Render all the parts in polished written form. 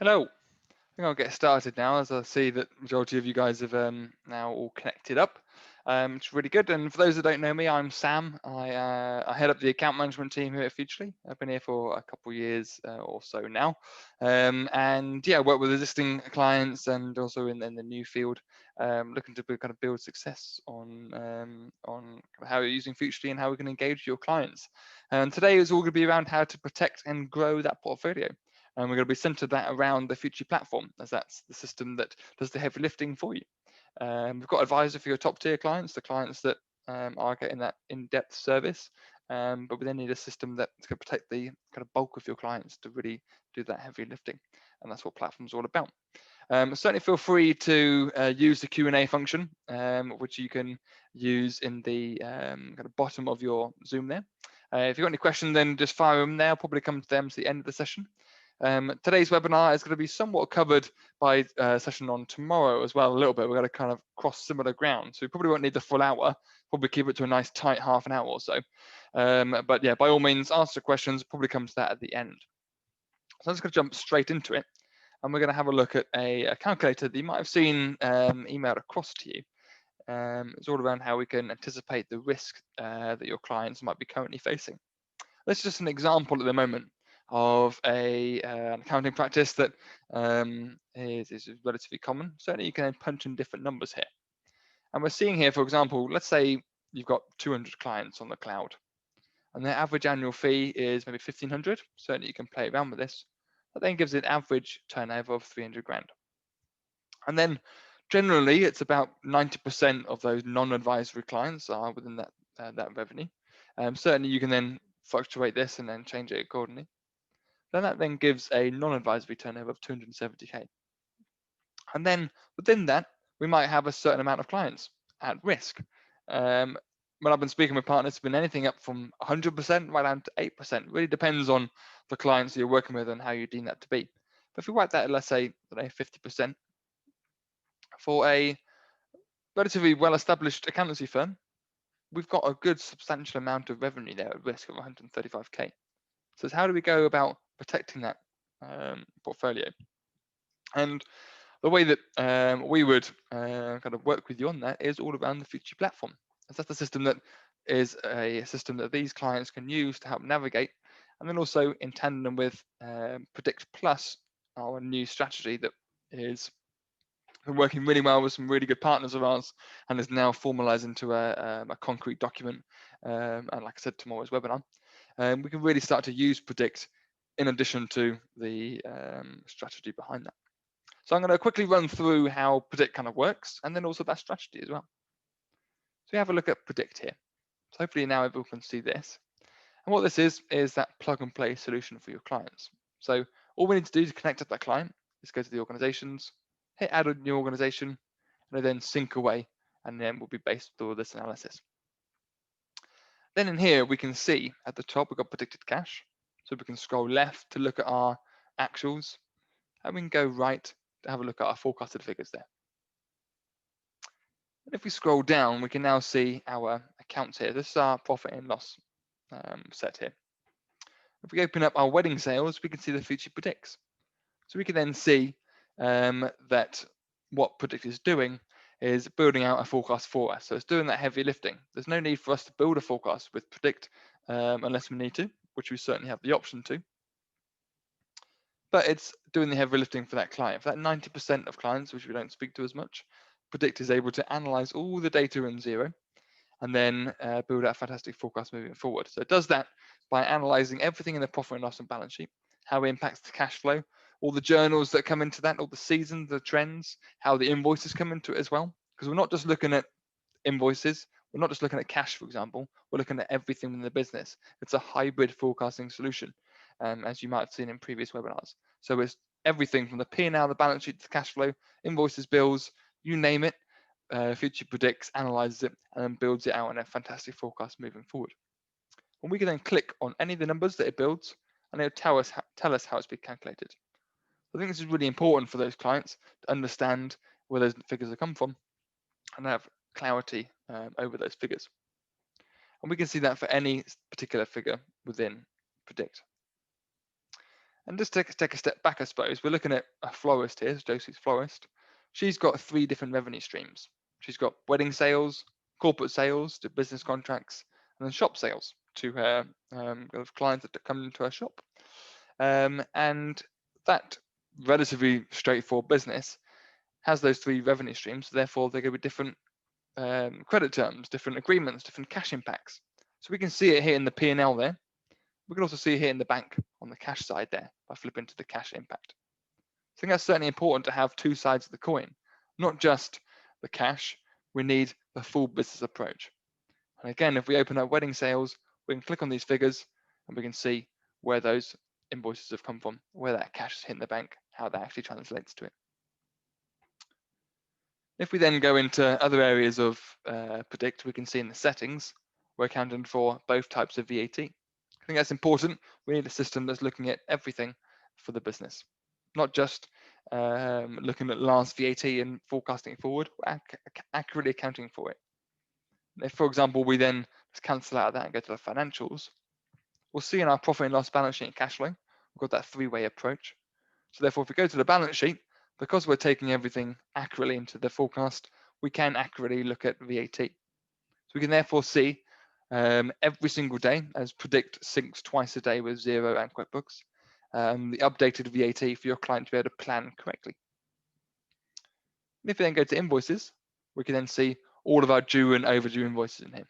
Hello. I think I'll get started now as I see that majority of you guys have now all connected up. It's really good. And for those that don't know me, I'm Sam. I head up the account management team here at Futrli. I've been here for a couple of years or so now. And yeah, I work with existing clients and also in the new field, looking to kind of build success on kind of how you're using Futrli and how we can engage your clients. And today is all going to be around how to protect and grow that portfolio. And we're going to be centered that around the Futrli platform, as that's the system that does the heavy lifting for you. We've got advisor for your top tier clients, the clients that are getting that in-depth service, but we then need a system that's going to protect the kind of bulk of your clients to really do that heavy lifting, and that's what platform's all about. Certainly feel free to use the Q&A function, which you can use in the kind of bottom of your Zoom there. If you've got any questions, then just fire them there. I'll probably come to them to the end of the session. Today's webinar is going to be somewhat covered by a session on tomorrow as well, a little bit. We're going to kind of cross similar ground. So we probably won't need the full hour, probably keep it to a nice tight half an hour or so. But yeah, by all means, answer questions, probably comes to that at the end. So I'm just going to jump straight into it. And we're going to have a look at a calculator that you might have seen emailed across to you. It's all around how we can anticipate the risk that your clients might be currently facing. This is just an example at the moment of an accounting practice that is relatively common. Certainly you can punch in different numbers here. And we're seeing here, for example, let's say you've got 200 clients on the cloud and their average annual fee is maybe 1,500. Certainly you can play around with this. That then gives an average turnover of 300 grand. And then generally it's about 90% of those non-advisory clients are within that revenue. Certainly you can then fluctuate this and then change it accordingly. Then that then gives a non-advisory turnover of 270k. And then within that, we might have a certain amount of clients at risk. When I've been speaking with partners, it's been anything up from 100% right down to 8%. It really depends on the clients you're working with and how you deem that to be. But if we write that, let's say, 50%, for a relatively well-established accountancy firm, we've got a good substantial amount of revenue there at risk of 135k. So it's how do we go about protecting that portfolio? And the way that we would kind of work with you on that is all around the Futrli platform. As that's the system that is a system that these clients can use to help navigate, and then also in tandem with Predict Plus, our new strategy that is working really well with some really good partners of ours and is now formalized into a concrete document. And like I said, tomorrow's webinar, we can really start to use Predict in addition to the strategy behind that. So I'm going to quickly run through how Predict kind of works and then also that strategy as well. So we have a look at Predict here. So hopefully now everyone can see this. And what this is that plug and play solution for your clients. So all we need to do to connect up that client is go to the organizations, hit add a new organization, and then sync away, and then we'll be based through this analysis. Then in here, we can see at the top, we've got predicted cash. So we can scroll left to look at our actuals, and we can go right to have a look at our forecasted figures there. And if we scroll down, we can now see our accounts here. This is our profit and loss set here. If we open up our wedding sales, we can see the Futrli predicts. So we can then see that what Predict is doing is building out a forecast for us. So it's doing that heavy lifting. There's no need for us to build a forecast with Predict unless we need to, which we certainly have the option to. But it's doing the heavy lifting for that client. For that 90% of clients, which we don't speak to as much, Predict is able to analyze all the data in Xero and then build out a fantastic forecast moving forward. So it does that by analyzing everything in the profit and loss and balance sheet, how it impacts the cash flow, all the journals that come into that, all the seasons, the trends, how the invoices come into it as well. Because we're not just looking at invoices, we're not just looking at cash, for example, we're looking at everything in the business. It's a hybrid forecasting solution, as you might have seen in previous webinars. So it's everything from the P&L, the balance sheet, to the cash flow, invoices, bills, you name it. Futrli predicts, analyzes it, and then builds it out in a fantastic forecast moving forward. And we can then click on any of the numbers that it builds, and it'll tell us how it's been calculated. I think this is really important for those clients to understand where those figures have come from and have clarity over those figures. And we can see that for any particular figure within Predict. And just take a step back, I suppose, we're looking at a florist here, Josie's florist. She's got 3 different revenue streams. She's got wedding sales, corporate sales to business contracts, and then shop sales to her clients that come into her shop. And that relatively straightforward business has those 3 revenue streams. So therefore, they're going to be different credit terms, different agreements, different cash impacts. So we can see it here in the P&L there. We can also see it here in the bank on the cash side there by flipping to the cash impact. I think that's certainly important to have 2 sides of the coin, not just the cash. We need the full business approach. And again, if we open up wedding sales, we can click on these figures and we can see where those invoices have come from, where that cash is hitting the bank, how that actually translates to it. If we then go into other areas of Predict, we can see in the settings, we're accounting for both types of VAT. I think that's important. We need a system that's looking at everything for the business, not just looking at last VAT and forecasting forward, we're accurately accounting for it. If, for example, we then just cancel out of that and go to the financials, we'll see in our profit and loss balance sheet and cash flow, we've got that 3-way approach. So therefore, if we go to the balance sheet, because we're taking everything accurately into the forecast, we can accurately look at VAT. So we can therefore see every single day, as Predict syncs twice a day with Xero and QuickBooks, the updated VAT for your client to be able to plan correctly. And if we then go to invoices, we can then see all of our due and overdue invoices in here.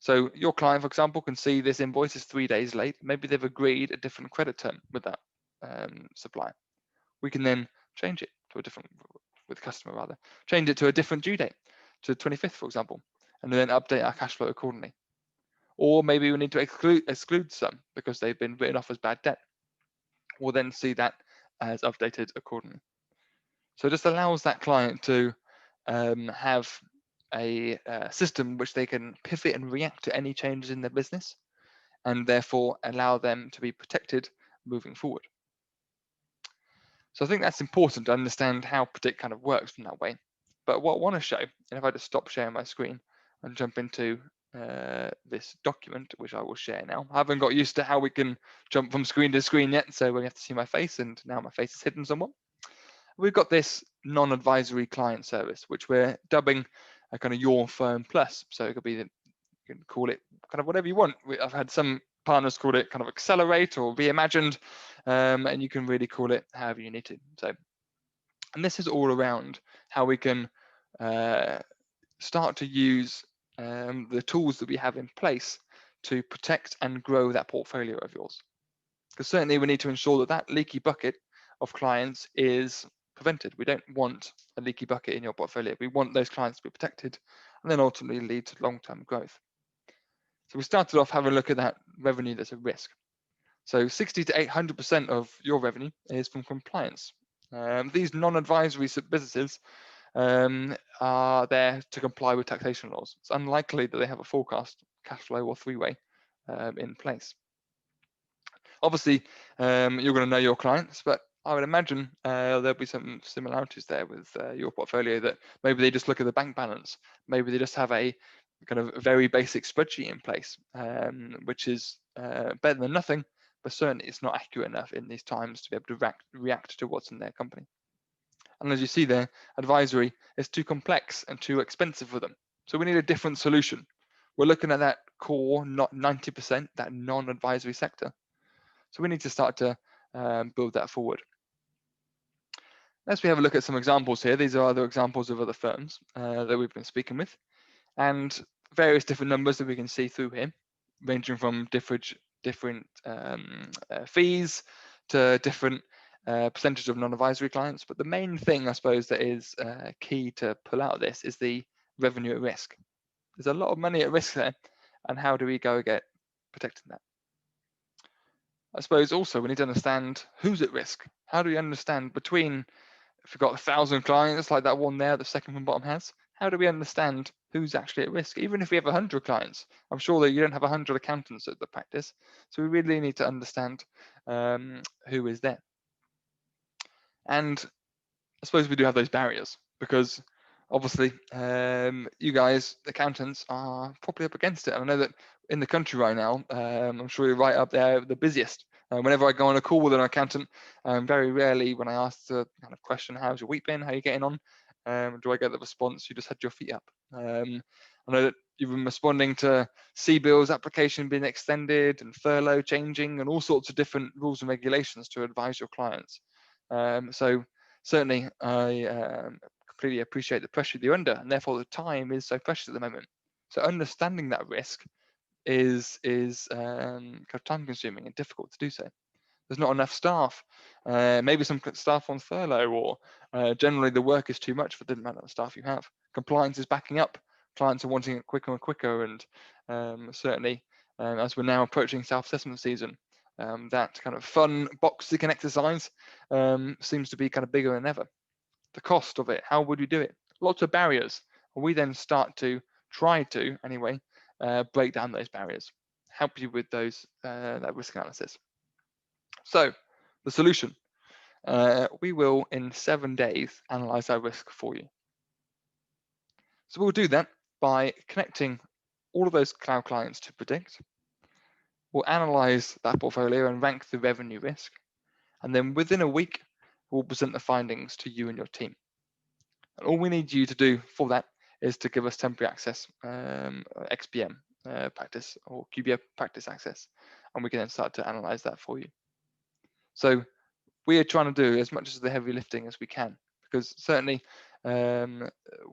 So your client, for example, can see this invoice is 3 days late. Maybe they've agreed a different credit term with that supplier. We can then change it to a different, with customer rather, change it to a different due date, to the 25th, for example, and then update our cash flow accordingly. Or maybe we need to exclude some because they've been written off as bad debt. We'll then see that as updated accordingly. So it just allows that client to have a system which they can pivot and react to any changes in their business, and therefore allow them to be protected moving forward. So I think that's important to understand how Predict kind of works from that way. But what I want to show, and if I just stop sharing my screen and jump into this document, which I will share now. I haven't got used to how we can jump from screen to screen yet, so we have to see my face, and now my face is hidden somewhat. We've got this non-advisory client service, which we're dubbing a kind of Your Firm Plus. So it could be that you can call it kind of whatever you want. I've had some partners call it kind of Accelerate or Reimagined, and you can really call it however you need to. So, and this is all around how we can start to use the tools that we have in place to protect and grow that portfolio of yours. Because certainly we need to ensure that that leaky bucket of clients is prevented. We don't want a leaky bucket in your portfolio. We want those clients to be protected and then ultimately lead to long-term growth. So we started off having a look at that revenue that's at risk. So 60 to 800% of your revenue is from compliance. These non-advisory businesses are there to comply with taxation laws. It's unlikely that they have a forecast, cash flow, or 3-way in place. Obviously, you're going to know your clients, but I would imagine there'll be some similarities there with your portfolio, that maybe they just look at the bank balance. Maybe they just have a kind of very basic spreadsheet in place, which is better than nothing, but certainly it's not accurate enough in these times to be able to react to what's in their company. And as you see there, advisory is too complex and too expensive for them. So we need a different solution. We're looking at that core, not 90%, that non-advisory sector. So we need to start to build that forward. As we have a look at some examples here, these are other examples of other firms that we've been speaking with, and various different numbers that we can see through here, ranging from different fees to different percentage of non-advisory clients. But the main thing, I suppose, that is key to pull out of this is the revenue at risk. There's a lot of money at risk there, and how do we go get protecting that? I suppose also we need to understand who's at risk. How do we understand between, if we've got 1,000 clients like that one there, the second from bottom has, how do we understand who's actually at risk? Even if we have 100 clients, I'm sure that you don't have 100 accountants at the practice. So we really need to understand who is there. And I suppose we do have those barriers, because obviously you guys, accountants, are probably up against it. And I know that in the country right now, I'm sure you're right up there, the busiest Whenever I go on a call with an accountant, very rarely when I ask the kind of question, how's your week been, how are you getting on, do I get the response, you just had your feet up. I know that you've been responding to CBILS application being extended and furlough changing and all sorts of different rules and regulations to advise your clients. So certainly I completely appreciate the pressure that you're under, and therefore the time is so precious at the moment. So understanding that risk is kind of time consuming and difficult to do so. There's not enough staff, maybe some staff on furlough, or generally the work is too much for the amount of staff you have. Compliance is backing up. Clients are wanting it quicker and quicker, and certainly as we're now approaching self-assessment season, that kind of fun box ticking exercise seems to be kind of bigger than ever. The cost of it, how would we do it? Lots of barriers. We then start to try to, anyway, break down those barriers, help you with those that risk analysis. So the solution, we will in 7 days analyze our risk for you. So we'll do that by connecting all of those cloud clients to Predict. We'll analyze that portfolio and rank the revenue risk. And then within a week, we'll present the findings to you and your team. And all we need you to do for that is to give us temporary access, XPM practice or QBO practice access, and we can then start to analyze that for you. So we are trying to do as much as the heavy lifting as we can, because certainly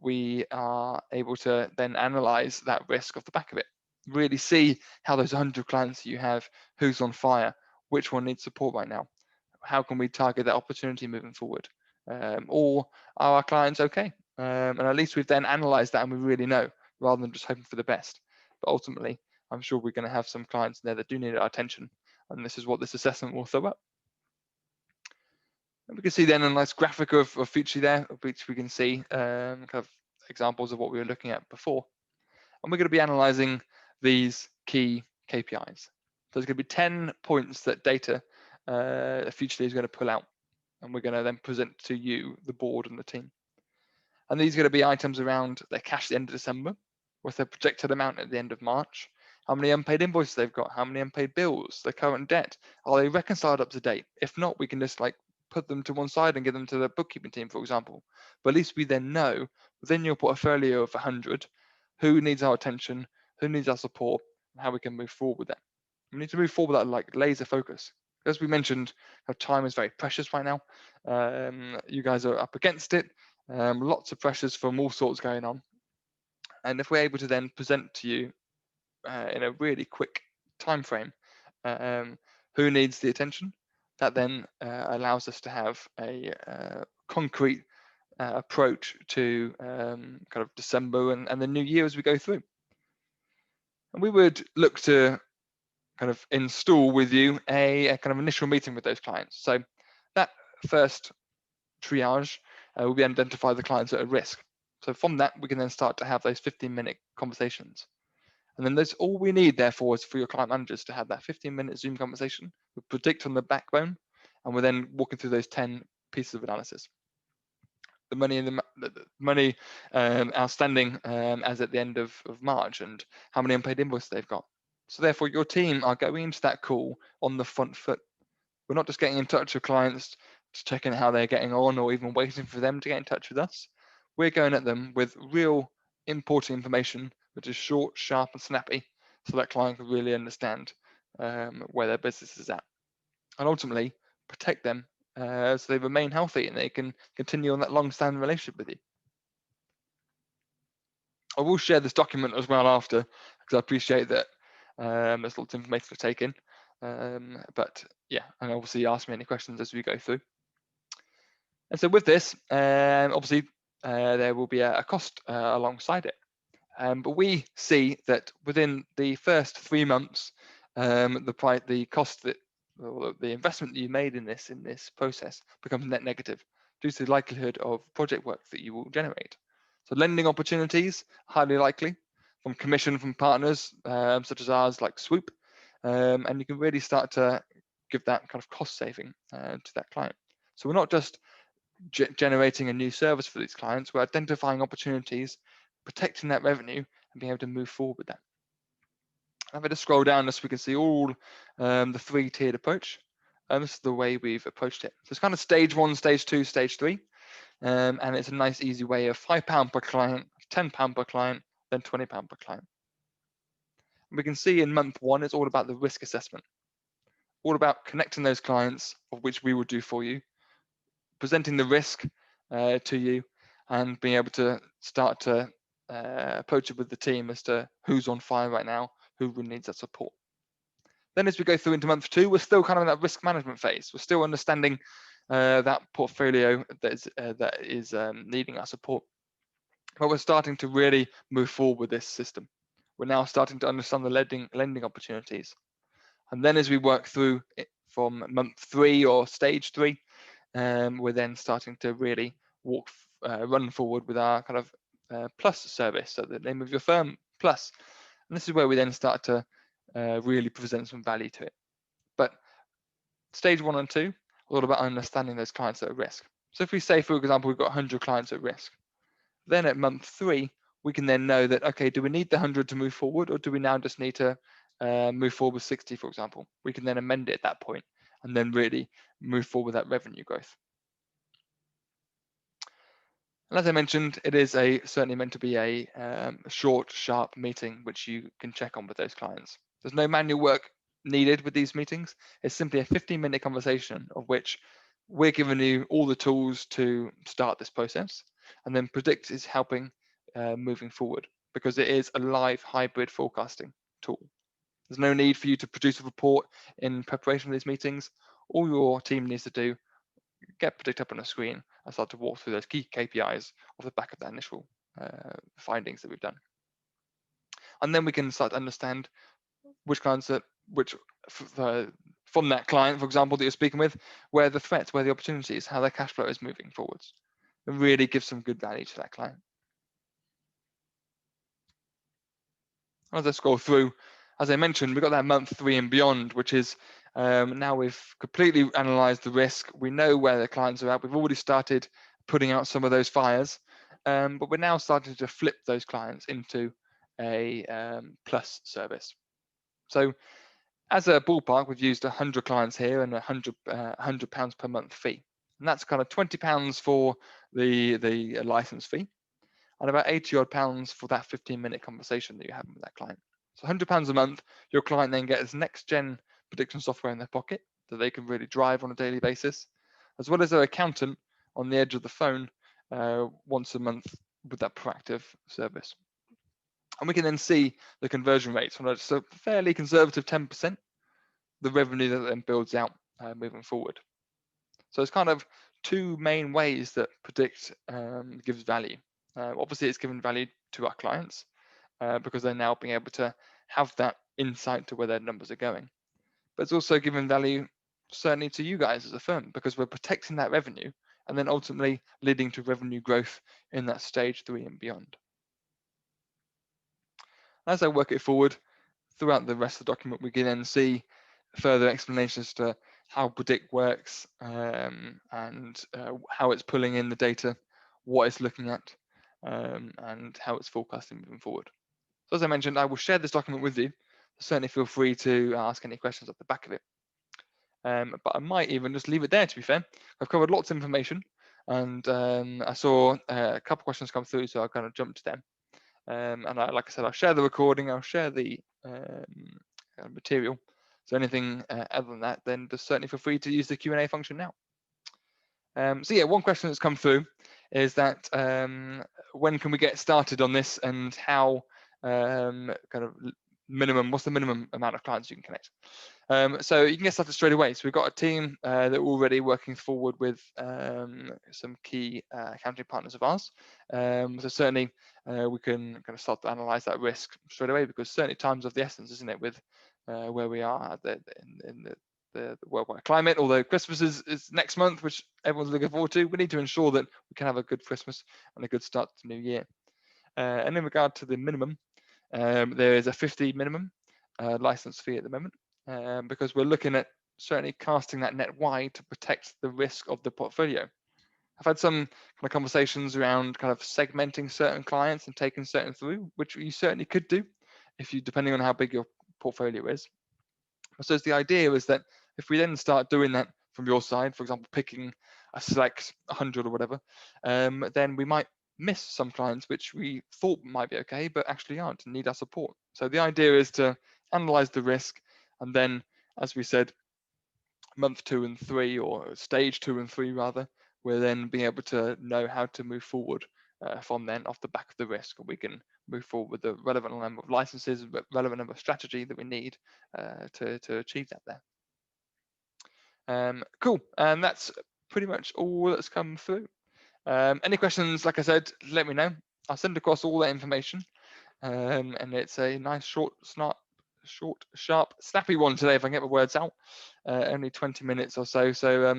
we are able to then analyze that risk off the back of it, really see how those 100 clients that you have, who's on fire, which one needs support right now, how can we target that opportunity moving forward, or are our clients okay? And at least we've then analyzed that and we really know, rather than just hoping for the best. But ultimately, I'm sure we're going to have some clients in there that do need our attention, and this is what this assessment will throw up. And we can see then a nice graphic of Futrli there, which we can see kind of examples of what we were looking at before. And we're going to be analyzing these key KPIs. So there's going to be 10 points that data Futrli is going to pull out, and we're going to then present to you, the board and the team. And these are going to be items around their cash at the end of December, what's their projected amount at the end of March, how many unpaid invoices they've got, how many unpaid bills, their current debt, are they reconciled up to date? If not, we can just like put them to one side and give them to the bookkeeping team, for example. But at least we then know within your portfolio of 100 who needs our attention, who needs our support, and how we can move forward with that. We need to move forward with that like laser focus. As we mentioned, our time is very precious right now. You guys are up against it. Lots of pressures from all sorts going on. And if we're able to then present to you in a really quick time frame who needs the attention, that then allows us to have a concrete approach to kind of December and the new year as we go through. And we would look to kind of install with you a kind of initial meeting with those clients. So that first triage will be identify the clients that are at risk. So from that, we can then start to have those 15-minute conversations. And then that's all we need, therefore, is for your client managers to have that 15-minute Zoom conversation with Predict on the backbone, and we're then walking through those 10 pieces of analysis. The money in the money outstanding as at the end of March, and how many unpaid invoices they've got. So therefore, your team are going into that call on the front foot. We're not just getting in touch with clients to check in how they're getting on, or even waiting for them to get in touch with us. We're going at them with real important information, which is short, sharp, and snappy, so that client can really understand where their business is at, and ultimately protect them so they remain healthy and they can continue on that long-standing relationship with you. I will share this document as well after, because I appreciate that there's lots of information to take in. But yeah, and obviously ask me any questions as we go through. And so with this, obviously there will be a cost alongside it. But we see that within the first 3 months, the cost that, or the investment that you made in this process becomes net negative due to the likelihood of project work that you will generate. So lending opportunities, highly likely, from commission from partners such as ours like Swoop, and you can really start to give that kind of cost saving to that client. So we're not just generating a new service for these clients, we're identifying opportunities, protecting that revenue, and being able to move forward with that. If I just scroll down this, we can see all the 3-tiered approach. This is the way we've approached it. So it's kind of stage 1, stage 2, stage 3. And it's a nice, easy way of £5 per client, £10 per client, then £20 per client. And we can see in month 1, it's all about the risk assessment, all about connecting those clients, of which we will do for you, presenting the risk to you, and being able to start to approach it with the team as to who's on fire right now, who really needs that support. Then as we go through into month 2, we're still kind of in that risk management phase. We're still understanding that portfolio that is needing our support. But we're starting to really move forward with this system. We're now starting to understand the lending opportunities. And then as we work through it from month 3 or stage 3, we're then starting to really run forward with our kind of plus service, so the name of your firm, plus. And this is where we then start to really present some value to it. But stage 1 and 2, all about understanding those clients that are at risk. So if we say, for example, we've got 100 clients at risk, then at month 3, we can then know that, okay, do we need the 100 to move forward, or do we now just need to move forward with 60, for example? We can then amend it at that point and then really move forward with that revenue growth. And as I mentioned, it is certainly meant to be a short, sharp meeting, which you can check on with those clients. There's no manual work needed with these meetings. It's simply a 15-minute conversation of which we're giving you all the tools to start this process, and then Predict is helping moving forward, because it is a live hybrid forecasting tool. There's no need for you to produce a report in preparation for these meetings. All your team needs to do, get Predict up on a screen and start to walk through those key KPIs off the back of that initial findings that we've done. And then we can start to understand which clients from that client, for example, that you're speaking with, where the threats, where the opportunities, how their cash flow is moving forwards. It really gives some good value to that client. As I scroll through, as I mentioned, we've got that month 3 and beyond, which is now we've completely analysed the risk. We know where the clients are at. We've already started putting out some of those fires, but we're now starting to flip those clients into a plus service. So as a ballpark, we've used 100 clients here and £100 per month fee. And that's kind of £20 for the license fee, and about 80 odd pounds for that 15-minute conversation that you're having with that client. So £100 a month, your client then gets next gen prediction software in their pocket that they can really drive on a daily basis, as well as their accountant on the edge of the phone once a month with that proactive service. And we can then see the conversion rates on a fairly conservative 10%, the revenue that then builds out moving forward. So it's kind of 2 main ways that Predict gives value. Obviously, it's given value to our clients because they're now being able to have that insight to where their numbers are going. But it's also given value certainly to you guys as a firm, because we're protecting that revenue and then ultimately leading to revenue growth in that stage 3 and beyond. As I work it forward throughout the rest of the document, we can then see further explanations to how Predict works and how it's pulling in the data, what it's looking at, and how it's forecasting moving forward. So as I mentioned, I will share this document with you. Certainly feel free to ask any questions off the back of it. But I might even just leave it there, to be fair. I've covered lots of information, and I saw a couple questions come through, so I kind of jumped to them. And like I said, I'll share the recording, I'll share the material. So anything other than that, then just certainly feel free to use the Q&A function now. So yeah, one question that's come through is that when can we get started on this, and how kind of what's the minimum amount of clients you can connect? So you can get started straight away. So we've got a team that are already working forward with some key accounting partners of ours. So certainly we can kind of start to analyze that risk straight away, because certainly time's of the essence, isn't it, with where we are in the worldwide climate. Although Christmas is next month, which everyone's looking forward to, we need to ensure that we can have a good Christmas and a good start to the new year. And in regard to the minimum, there is a 50 minimum license fee at the moment, because we're looking at certainly casting that net wide to protect the risk of the portfolio. I've had some kind of conversations around kind of segmenting certain clients and taking certain through, which you certainly could do if you, depending on how big your portfolio is. So the idea is that if we then start doing that from your side, for example, picking a select 100 or whatever, then we might miss some clients which we thought might be okay, but actually aren't and need our support. So the idea is to analyze the risk, and then, as we said, month 2 and 3, or stage 2 and 3 rather, we'll then be able to know how to move forward from then off the back of the risk, and we can move forward with the relevant number of licenses, relevant number of strategy that we need to achieve that there. Cool, and that's pretty much all that's come through. Any questions, like I said, let me know. I'll send across all that information, and it's a nice short, sharp, snappy one today if I can get the words out. Only 20 minutes or so, so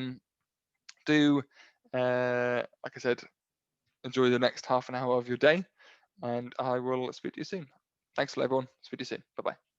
do, like I said, enjoy the next half an hour of your day, and I will speak to you soon. Thanks a lot, everyone. Speak to you soon. Bye-bye.